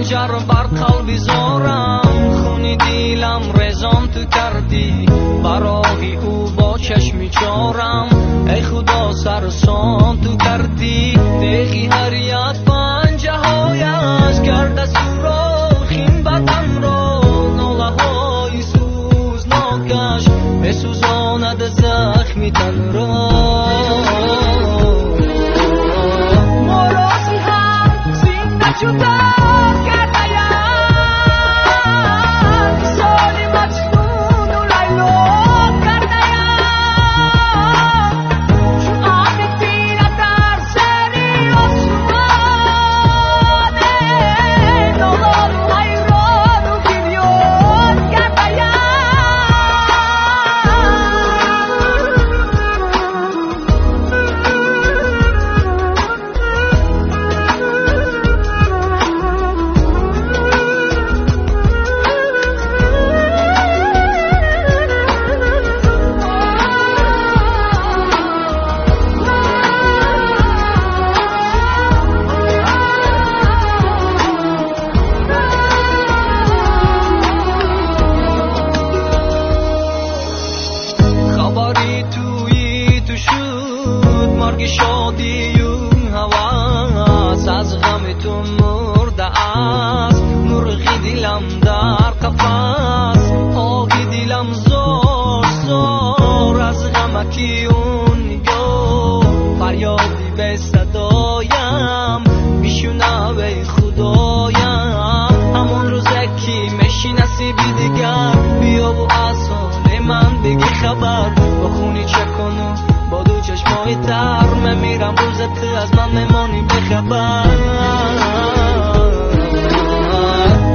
خنجر بر قلبی زارم، خونی دیلم رزان تو کردی، برای او با چشمی چارم. ای خدا سرسان تو کردی، دیگی هریت پنجه هایش کرده سوراخین بدن را، ناله های سوزناکش بسوزاند زخمی تن را. موروزی هم زنده جدا شادی و هواس، از غم تو مرده است مرغی دلم در قفس. آهی دلم زار زار از غمکی اون نگاه، فریادی به صدایم میشنوه خدایم. همون روزه که میشی نصیبی دیگر، بیا و از حال من بگی خبر. با خونی چه کنم با دو چشمای تر، من میرم روزت از من نمانی بخبر.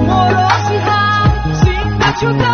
موروزی هم زنده جدا